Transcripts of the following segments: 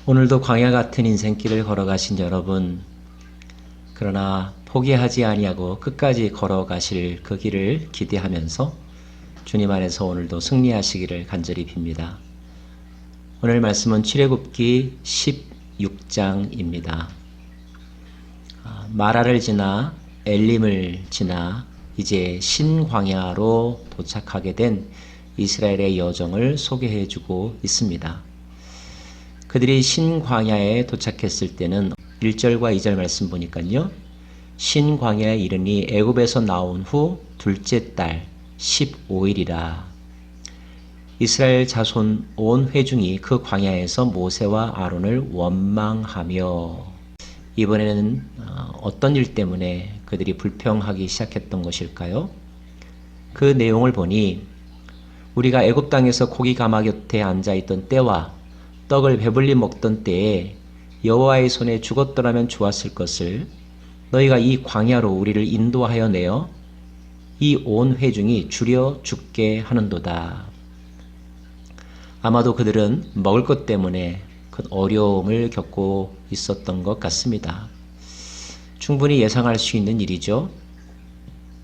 오늘도 광야 같은 인생길을 걸어가신 여러분, 그러나 포기하지 아니하고 끝까지 걸어가실 그 길을 기대하면서 주님 안에서 오늘도 승리하시기를 간절히 빕니다. 오늘 말씀은 출애굽기 16장입니다. 마라를 지나 엘림을 지나 이제 신광야로 도착하게 된 이스라엘의 여정을 소개해주고 있습니다. 그들이 신광야에 도착했을 때는 1절과 2절 말씀 보니까요. 신광야에 이르니 애굽에서 나온 후 둘째 달 15일이라. 이스라엘 자손 온 회중이 그 광야에서 모세와 아론을 원망하며, 이번에는 어떤 일 때문에 그들이 불평하기 시작했던 것일까요? 그 내용을 보니 우리가 애굽 땅에서 고기 가마 곁에 앉아있던 때와 떡을 배불리 먹던 때에 여호와의 손에 죽었더라면 좋았을 것을 너희가 이 광야로 우리를 인도하여 내어 이 온 회중이 줄여 죽게 하는도다. 아마도 그들은 먹을 것 때문에 큰 어려움을 겪고 있었던 것 같습니다. 충분히 예상할 수 있는 일이죠.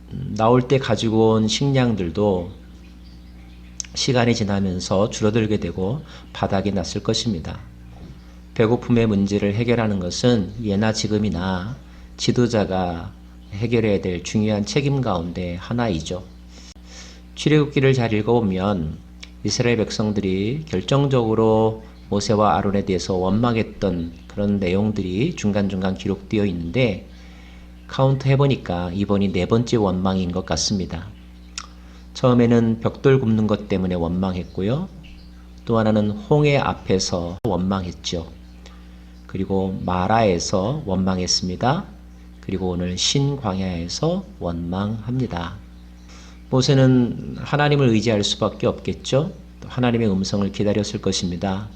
나올 때 가지고 온 식량들도 시간이 지나면서 줄어들게 되고 바닥이 났을 것입니다. 배고픔의 문제를 해결하는 것은 예나 지금이나 지도자가 해결해야 될 중요한 책임 가운데 하나이죠. 출애굽기를 잘 읽어보면 이스라엘 백성들이 결정적으로 모세와 아론에 대해서 원망했던 그런 내용들이 중간중간 기록되어 있는데, 카운트 해보니까 이번이 4번째 원망인 것 같습니다. 처음에는 벽돌 굽는 것 때문에 원망했고요. 또 하나는 홍해 앞에서 원망했죠. 그리고 마라에서 원망했습니다. 그리고 오늘 신광야에서 원망합니다. 모세는 하나님을 의지할 수밖에 없겠죠. 하나님의 음성을 기다렸을 것입니다.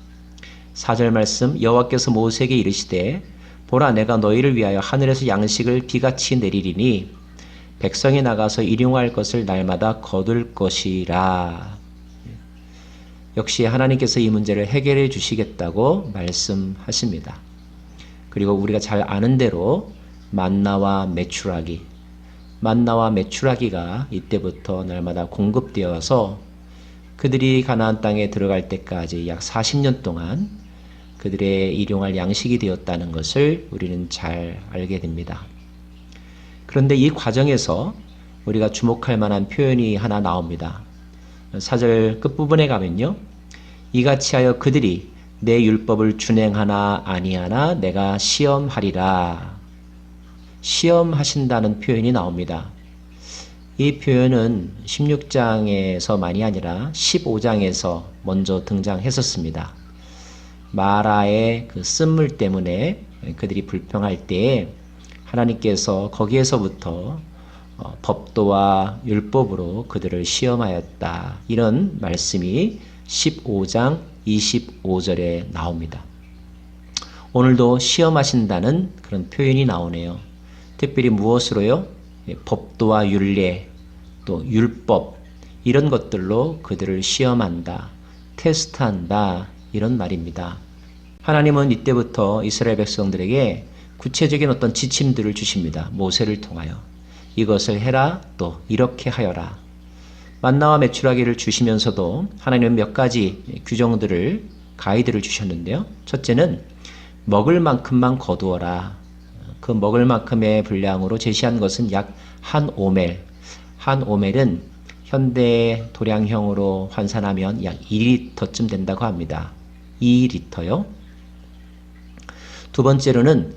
4절 말씀, 여호와께서 모세에게 이르시되 보라, 내가 너희를 위하여 하늘에서 양식을 비같이 내리리니 백성이 나가서 일용할 것을 날마다 거둘 것이라. 역시 하나님께서 이 문제를 해결해 주시겠다고 말씀하십니다. 그리고 우리가 잘 아는 대로 만나와 메추라기가 이때부터 날마다 공급되어서 그들이 가나안 땅에 들어갈 때까지 약 40년 동안 그들의 일용할 양식이 되었다는 것을 우리는 잘 알게 됩니다. 그런데 이 과정에서 우리가 주목할 만한 표현이 하나 나옵니다. 4절 끝부분에 가면요. 이같이 하여 그들이 내 율법을 준행하나 아니하나 내가 시험하리라. 시험하신다는 표현이 나옵니다. 이 표현은 16장에서만이 아니라 15장에서 먼저 등장했었습니다. 마라의 그 쓴물 때문에 그들이 불평할 때에 하나님께서 거기에서부터 법도와 율법으로 그들을 시험하였다. 이런 말씀이 15장 25절에 나옵니다. 오늘도 시험하신다는 그런 표현이 나오네요. 특별히 무엇으로요? 법도와 율례, 또 율법, 이런 것들로 그들을 시험한다, 테스트한다, 이런 말입니다. 하나님은 이때부터 이스라엘 백성들에게 구체적인 어떤 지침들을 주십니다. 모세를 통하여 이것을 해라, 또 이렇게 하여라. 만나와 메추라기를 주시면서도 하나님은 몇 가지 규정들을, 가이드를 주셨는데요. 첫째는 먹을 만큼만 거두어라. 그 먹을 만큼의 분량으로 제시한 것은 약 한 오멜. 한 오멜은 현대 도량형으로 환산하면 약 2리터쯤 된다고 합니다. 2리터요. 두 번째로는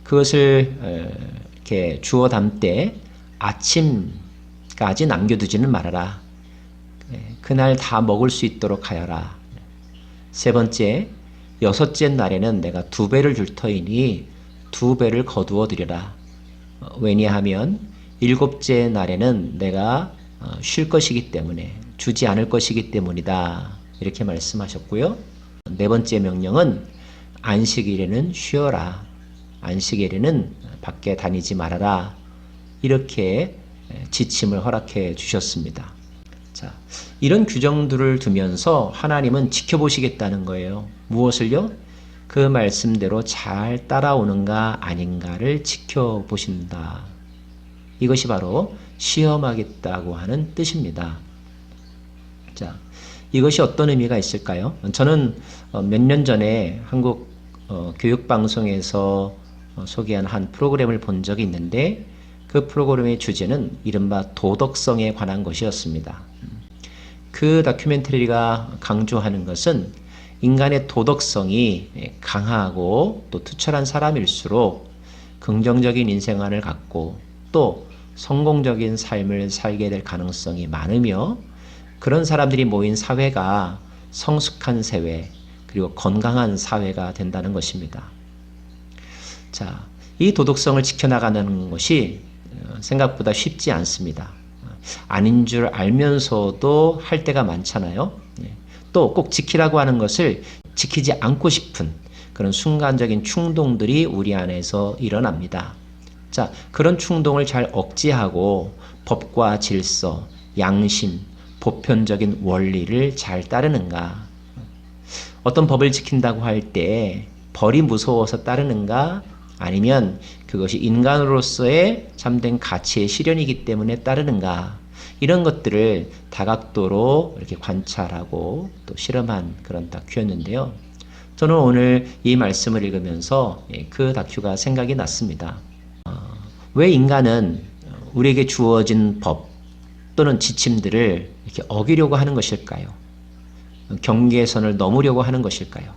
그것을 이렇게 주워 담되 아침까지 남겨두지는 말아라. 그날 다 먹을 수 있도록 하여라. 세 번째, 6째 날에는 내가 2배를 줄 터이니 2배를 거두어 드려라. 왜냐하면 7째 날에는 내가 쉴 것이기 때문에, 주지 않을 것이기 때문이다. 이렇게 말씀하셨고요. 4번째 명령은 안식일에는 쉬어라. 안식일에는 밖에 다니지 말아라. 이렇게 지침을 허락해 주셨습니다. 자, 이런 규정들을 두면서 하나님은 지켜보시겠다는 거예요. 무엇을요? 그 말씀대로 잘 따라오는가 아닌가를 지켜보신다. 이것이 바로 시험하겠다고 하는 뜻입니다. 자, 이것이 어떤 의미가 있을까요? 저는 몇 년 전에 한국 교육방송에서 소개한 한 프로그램을 본 적이 있는데 그 프로그램의 주제는 이른바 도덕성에 관한 것이었습니다. 그 다큐멘터리가 강조하는 것은 인간의 도덕성이 강하고 또 투철한 사람일수록 긍정적인 인생관을 갖고 또 성공적인 삶을 살게 될 가능성이 많으며 그런 사람들이 모인 사회가 성숙한 사회 그리고 건강한 사회가 된다는 것입니다. 자, 이 도덕성을 지켜나가는 것이 생각보다 쉽지 않습니다. 아닌 줄 알면서도 할 때가 많잖아요. 또 꼭 지키라고 하는 것을 지키지 않고 싶은 그런 순간적인 충동들이 우리 안에서 일어납니다. 자, 그런 충동을 잘 억제하고 법과 질서, 양심, 보편적인 원리를 잘 따르는가? 어떤 법을 지킨다고 할 때 벌이 무서워서 따르는가? 아니면 그것이 인간으로서의 참된 가치의 실현이기 때문에 따르는가? 이런 것들을 다각도로 이렇게 관찰하고 또 실험한 그런 다큐였는데요. 저는 오늘 이 말씀을 읽으면서 그 다큐가 생각이 났습니다. 왜 인간은 우리에게 주어진 법 또는 지침들을 이렇게 어기려고 하는 것일까요? 경계선을 넘으려고 하는 것일까요?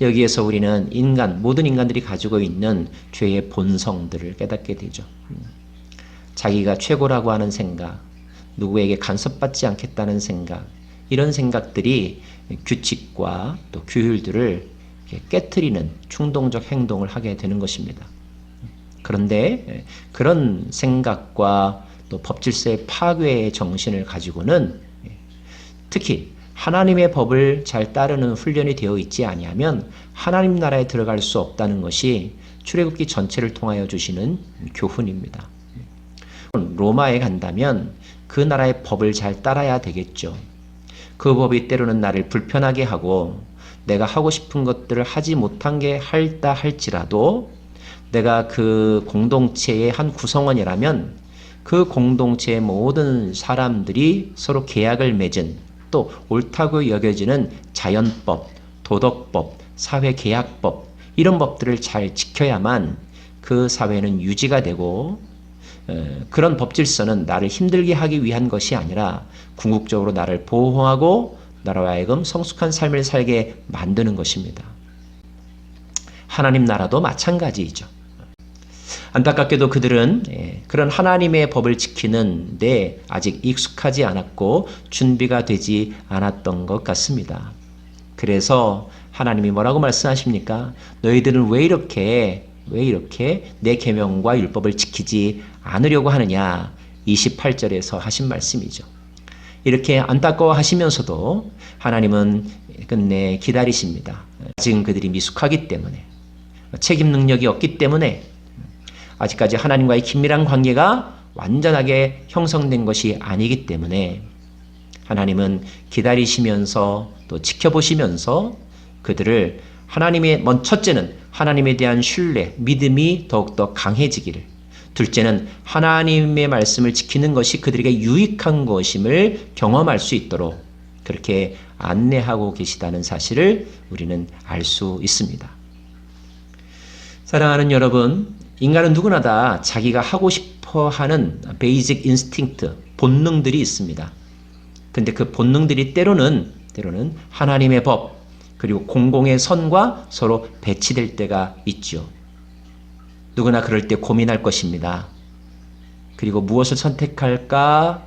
여기에서 우리는 모든 인간들이 가지고 있는 죄의 본성들을 깨닫게 되죠. 자기가 최고라고 하는 생각, 누구에게 간섭받지 않겠다는 생각, 이런 생각들이 규칙과 또 규율들을 깨트리는 충동적 행동을 하게 되는 것입니다. 그런데 그런 생각과 또 법질서의 파괴의 정신을 가지고는 특히 하나님의 법을 잘 따르는 훈련이 되어 있지 아니하면 하나님 나라에 들어갈 수 없다는 것이 출애굽기 전체를 통하여 주시는 교훈입니다. 로마에 간다면 그 나라의 법을 잘 따라야 되겠죠. 그 법이 때로는 나를 불편하게 하고 내가 하고 싶은 것들을 하지 못한 게 할다 할지라도 내가 그 공동체의 한 구성원이라면 그 공동체의 모든 사람들이 서로 계약을 맺은 또 옳다고 여겨지는 자연법, 도덕법, 사회계약법 이런 법들을 잘 지켜야만 그 사회는 유지가 되고 그런 법질서는 나를 힘들게 하기 위한 것이 아니라 궁극적으로 나를 보호하고 나로 하여금 성숙한 삶을 살게 만드는 것입니다. 하나님 나라도 마찬가지이죠. 안타깝게도 그들은 그런 하나님의 법을 지키는데 아직 익숙하지 않았고 준비가 되지 않았던 것 같습니다. 그래서 하나님이 뭐라고 말씀하십니까? 너희들은 왜 이렇게 내 계명과 율법을 지키지 않으려고 하느냐? 28절에서 하신 말씀이죠. 이렇게 안타까워하시면서도 하나님은 끝내 기다리십니다. 지금 그들이 미숙하기 때문에 책임 능력이 없기 때문에 아직까지 하나님과의 긴밀한 관계가 완전하게 형성된 것이 아니기 때문에 하나님은 기다리시면서 또 지켜보시면서 그들을 첫째는 하나님에 대한 신뢰, 믿음이 더욱더 강해지기를, 둘째는 하나님의 말씀을 지키는 것이 그들에게 유익한 것임을 경험할 수 있도록 그렇게 안내하고 계시다는 사실을 우리는 알 수 있습니다. 사랑하는 여러분, 인간은 누구나 다 자기가 하고 싶어 하는 베이직 인스팅트, 본능들이 있습니다. 근데 그 본능들이 때로는 하나님의 법, 그리고 공공의 선과 서로 배치될 때가 있죠. 누구나 그럴 때 고민할 것입니다. 그리고 무엇을 선택할까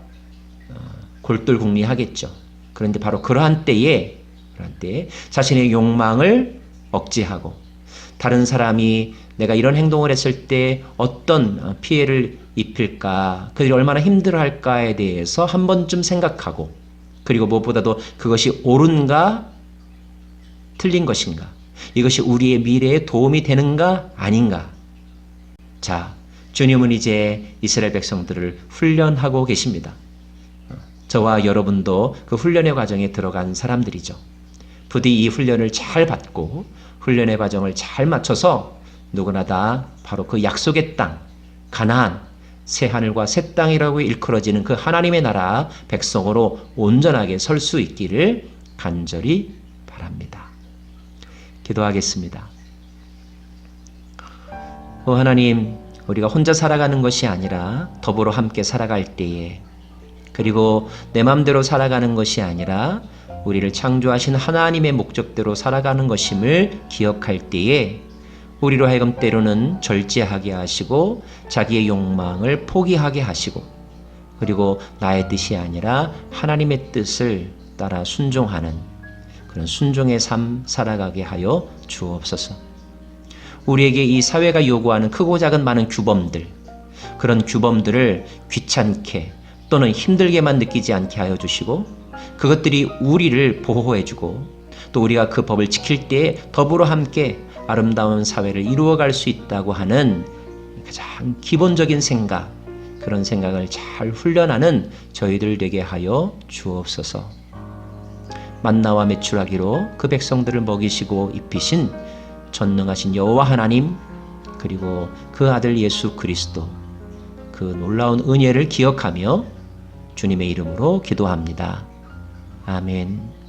골똘궁리하겠죠. 그런데 바로 그러한 때에 자신의 욕망을 억제하고 다른 사람이 내가 이런 행동을 했을 때 어떤 피해를 입힐까, 그들이 얼마나 힘들어할까에 대해서 한 번쯤 생각하고, 그리고 무엇보다도 그것이 옳은가 틀린 것인가, 이것이 우리의 미래에 도움이 되는가 아닌가. 자, 주님은 이제 이스라엘 백성들을 훈련하고 계십니다. 저와 여러분도 그 훈련의 과정에 들어간 사람들이죠. 부디 이 훈련을 잘 받고 훈련의 과정을 잘 맞춰서 누구나 다 바로 그 약속의 땅, 가나안, 새 하늘과 새 땅이라고 일컬어지는 그 하나님의 나라 백성으로 온전하게 설 수 있기를 간절히 바랍니다. 기도하겠습니다. 하나님, 우리가 혼자 살아가는 것이 아니라 더불어 함께 살아갈 때에, 그리고 내 맘대로 살아가는 것이 아니라 우리를 창조하신 하나님의 목적대로 살아가는 것임을 기억할 때에 우리로 하여금 때로는 절제하게 하시고 자기의 욕망을 포기하게 하시고, 그리고 나의 뜻이 아니라 하나님의 뜻을 따라 순종하는 그런 순종의 삶 살아가게 하여 주옵소서. 우리에게 이 사회가 요구하는 크고 작은 많은 규범들, 그런 규범들을 귀찮게 또는 힘들게만 느끼지 않게 하여 주시고, 그것들이 우리를 보호해주고 또 우리가 그 법을 지킬 때에 더불어 함께 아름다운 사회를 이루어갈 수 있다고 하는 가장 기본적인 생각, 그런 생각을 잘 훈련하는 저희들 되게 하여 주옵소서. 만나와 메추라기로 그 백성들을 먹이시고 입히신 전능하신 여호와 하나님, 그리고 그 아들 예수 그리스도, 그 놀라운 은혜를 기억하며 주님의 이름으로 기도합니다. 아멘.